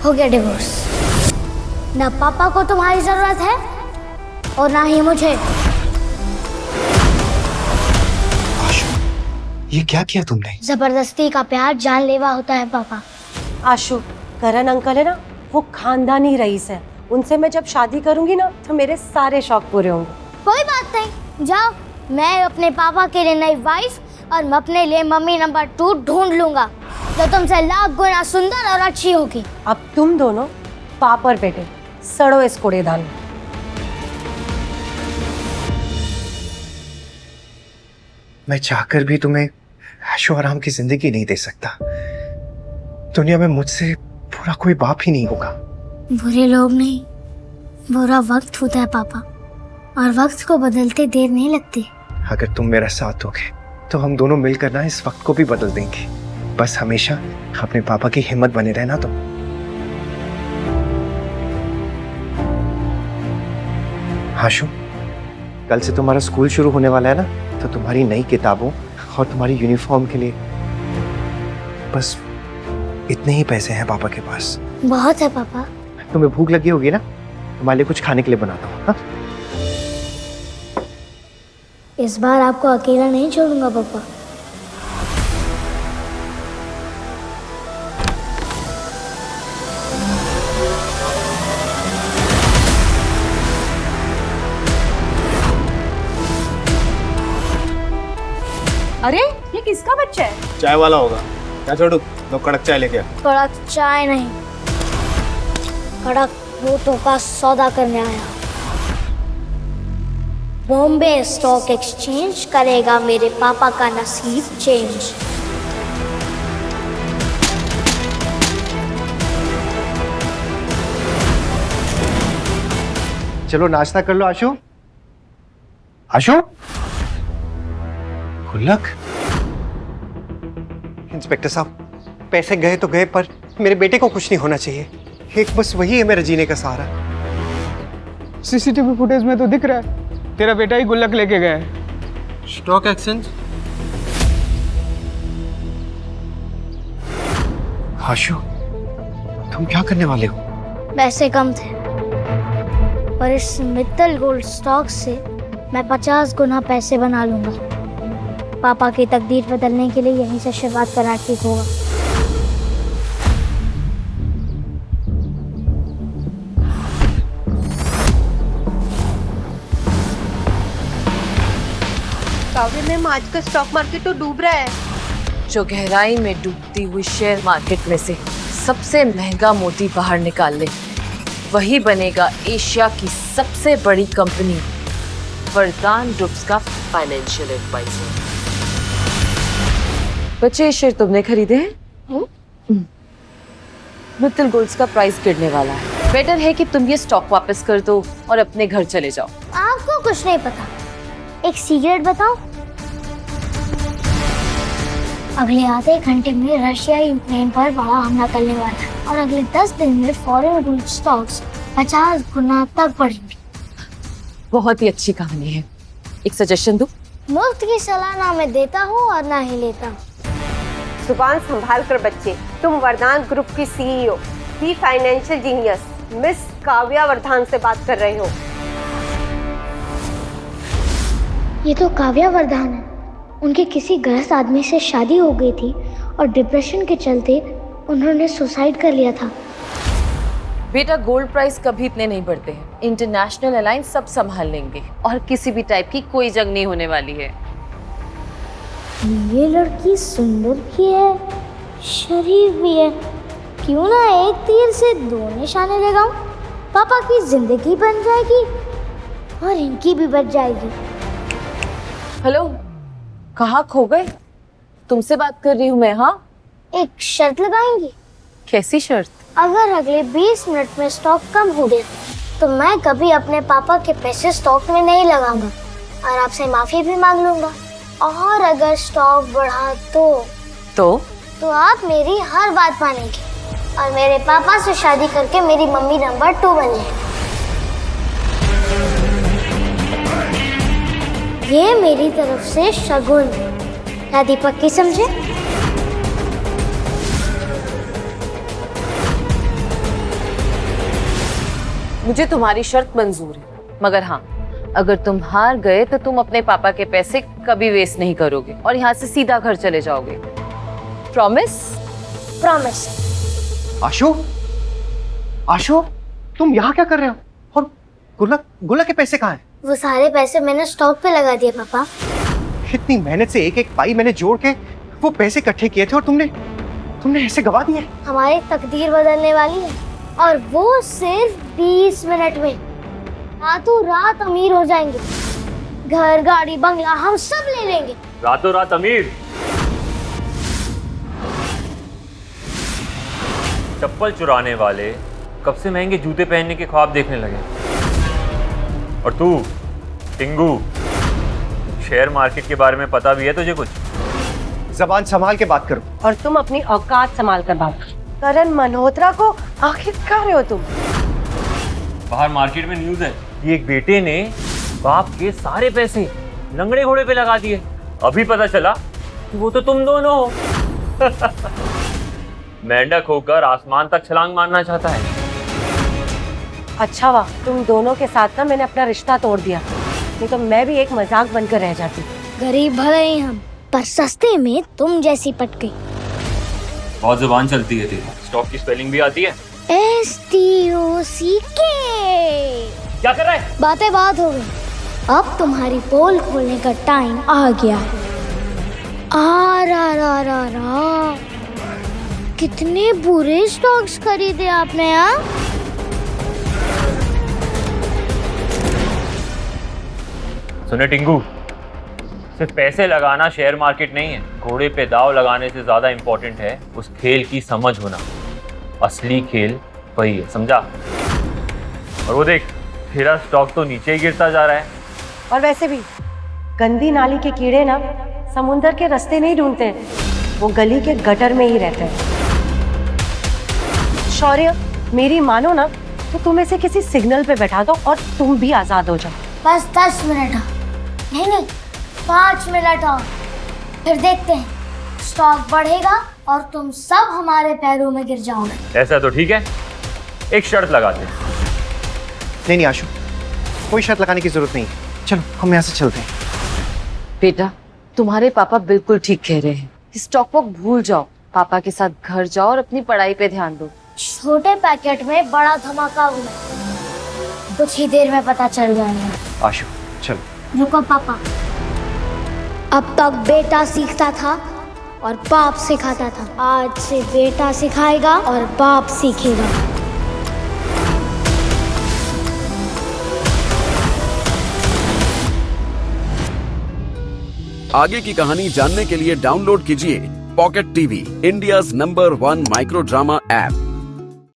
हो गया डिवोर्स। ना पापा को तुम्हारी जरूरत है और ना ही मुझे। आशु, ये क्या किया तुमने? जबरदस्ती का प्यार जानलेवा होता है पापा। आशु, करण अंकल है ना, वो खानदानी रईस है। उनसे मैं जब शादी करूंगी ना तो मेरे सारे शौक पूरे होंगे। कोई बात नहीं, जाओ, मैं अपने पापा के लिए नई वाइफ और मैं अपने लिए मम्मी नंबर 2 ढूंढ लूंगा जो तुमसे लाख गुना सुंदर और अच्छी होगी। अब तुम दोनों बाप और बेटे सड़ो इस कूड़ेदान में। मैं चाहकर भी तुम्हें ऐशो आराम की जिंदगी नहीं दे सकता। दुनिया में मुझसे बुरा कोई बाप ही नहीं होगा। बुरे लोग नहीं, बुरा वक्त होता है पापा, और वक्त को बदलते देर नहीं लगती। अगर तुम मेरा साथ दोगे तो हम दोनों मिलकर ना इस वक्त को भी बदल देंगे। बस हमेशा अपने पापा की हिम्मत बने रहना तुम। आशु, कल से तुम्हारा स्कूल शुरू होने वाला है ना, तो तुम्हारी नई किताबों और तुम्हारी यूनिफॉर्म के लिए बस इतने ही पैसे हैं पापा के पास। बहुत है पापा। तुम्हें भूख लगी होगी ना, तुम्हारे लिए कुछ खाने के लिए बनाता हूँ। हाँ? इस बार आपको अकेला नहीं छोड़ूंगा पापा। अरे ये किसका बच्चा है? चाय वाला होगा। क्या छोटू, दो कड़क चाय लेके आ। कड़क चाय नहीं, कड़क नोटों का सौदा करने आया। बॉम्बे स्टॉक एक्सचेंज करेगा मेरे पापा का नसीब चेंज। चलो नाश्ता कर लो आशु। आशु, गुल्लक। इंस्पेक्टर साहब, पैसे गए तो गए, पर मेरे बेटे को कुछ नहीं होना चाहिए। एक बस वही है मेरा जीने का सहारा। सीसीटीवी फुटेज में तो दिख रहा है तेरा बेटा ही गुल्लक लेके गया है। Stock exchange? आशु, तुम क्या करने वाले हो? पैसे कम थे और इस मित्तल गोल्ड स्टॉक से मैं 50 गुना पैसे बना लूंगा। पापा की तकदीर बदलने के लिए यहीं से शुरुआत करना ठीक होगा। काव्य मैम, आज का स्टॉक मार्केट तो डूब रहा है। जो गहराई में डूबती हुई शेयर मार्केट में से सबसे महंगा मोती बाहर निकाल ले, वही बनेगा एशिया की सबसे बड़ी कंपनी वरदान ग्रुप्स का फाइनेंशियल एडवाइजर। बच्चे, ये शेयर तुमने खरीदे हैं? मित्तल गोल्ड्स का प्राइस गिरने वाला है। बेटर है कि तुम ये स्टॉक वापस कर दो और अपने घर चले जाओ। आपको कुछ नहीं पता। एक सीक्रेट बताओ, अगले आधे घंटे में रशिया यूक्रेन पर बड़ा हमला करने वाला है और अगले 10 दिन में फॉरेन गोल्ड स्टॉक्स 50 गुना तक बढ़ेंगे। बहुत ही अच्छी कहानी है। एक सजेशन दूं? मुफ्त की सलाह ना मैं देता हूँ और ना ही लेता हूँ। जुबान संभाल कर बच्चे, तुम वरदान ग्रुप की CEO, the financial genius miss Kavya Vardhan से बात कर रहे हो। ये तो काव्या वर्धान है। उनके किसी गलत आदमी से शादी हो गई थी और डिप्रेशन के चलते उन्होंने सुसाइड कर लिया था। बेटा, गोल्ड प्राइस कभी इतने नहीं बढ़ते हैं। इंटरनेशनल अलायंस सब संभाल लेंगे और किसी भी टाइप की कोई जंग नहीं होने वाली है। ये लड़की सुंदर भी है, शरीफ भी है। क्यों ना एक तीर से 2 निशाने लगाऊं? पापा की जिंदगी बन जाएगी और इनकी भी बच जाएगी। हेलो, कहाँ खो गए? तुमसे बात कर रही हूँ मैं। हाँ, एक शर्त लगाएंगी? कैसी शर्त? अगर अगले 20 मिनट में स्टॉक कम हो गया तो मैं कभी अपने पापा के पैसे स्टॉक में नहीं लगाऊंगा और आपसे माफी भी मांग लूंगा। और अगर स्टॉक बढ़ा तो आप मेरी हर बात मानेंगे और मेरे पापा से शादी करके मेरी मम्मी नंबर 2 बने। ये मेरी तरफ से शगुन। क्या दीपक की समझे? मुझे तुम्हारी शर्त मंजूर है, मगर हाँ, अगर तुम हार गए तो तुम अपने पापा के पैसे कभी वेस्ट नहीं करोगे और यहाँ से सीधा घर चले जाओगे। प्रॉमिस? प्रॉमिस। आशु, आशु, तुम यहाँ क्या कर रहे हो? और गुल्लक के पैसे कहाँ हैं? वो सारे पैसे मैंने स्टॉक पे लगा दिए पापा। इतनी मेहनत से एक एक पाई मैंने जोड़ के वो पैसे इकट्ठे किए थे और तुमने ऐसे गवा दिए। हमारी तकदीर बदलने वाली है और वो सिर्फ 20 मिनट में। रातों रात अमीर हो जाएंगे, घर गाड़ी बंगला हम सब ले लेंगे। रातों रात अमीर? चप्पल चुराने वाले कब से महंगे जूते पहनने के ख्वाब देखने लगे। और तू टिंगू, शेयर मार्केट के बारे में पता भी है तुझे कुछ? जबान संभाल के बात करो। और तुम अपनी औकात संभाल कर बात करो। करण मल्होत्रा को आखिर कह रहे हो तुम? बाहर मार्केट में न्यूज़ है कि एक बेटे ने बाप के सारे पैसे लंगड़े घोड़े पे लगा दिए। अभी पता चला कि वो तो तुम दोनों हो। मेंढक होकर आसमान तक छलांग मारना चाहता है। अच्छा वाह, तुम दोनों के साथ ना मैंने अपना रिश्ता तोड़ दिया, नहीं तो मैं भी एक मजाक बनकर रह जाती। गरीब भले ही हम, पर सस्ते में तुम जैसी पट गई। बहुत जुबान चलती है तेरी। स्टॉक की स्पेलिंग भी आती है? STOCK। क्या कर रहा है? बातें बात हो गई, अब तुम्हारी पोल खोलने का टाइम आ गया है। आ कितने बुरे स्टॉक्स खरीदे आपने यहाँ। सुने टिंगू, सिर्फ पैसे लगाना शेयर मार्केट नहीं है। घोड़े पे दाव लगाने से ज्यादा इम्पोर्टेंट है उस खेल की समझ होना। असली खेल वही है, समझा? और वो देख, तेरा स्टॉक तो नीचे ही गिरता जा रहा है। और वैसे भी गंदी नाली के कीड़े ना समुंदर के रास्ते नहीं ढूंढते हैं, वो गली के गटर में ही रहते हैं। शौर्य, मेरी मानो ना तो तुम इसे किसी सिग्नल पे बैठा दो और तुम भी आजाद हो जाओ। बस 10 मिनट और। नहीं 5 मिनट और, फिर देखते हैं स्टॉक बढ़ेगा और तुम सब हमारे पैरों में गिर जाओगे। ऐसा तो ठीक है, एक शर्त लगाते हैं। नहीं आशु, कोई शर्त लगाने की जरूरत नहीं। चलो हम यहाँ से चलते हैं। बेटा, तुम्हारे पापा बिल्कुल ठीक कह रहे हैं। स्टॉक वॉक भूल जाओ, पापा के साथ घर जाओ और अपनी पढ़ाई पे ध्यान दो। छोटे पैकेट में बड़ा धमाका हुआ, कुछ ही देर में पता चल जाएगा। आशु चलो। रुको पापा, अब तक बेटा सीखता था और बाप सिखाता था, आज से बेटा सिखाएगा और बाप सीखेगा। आगे की कहानी जानने के लिए डाउनलोड कीजिए pocket TV, India's number 1 micro drama app.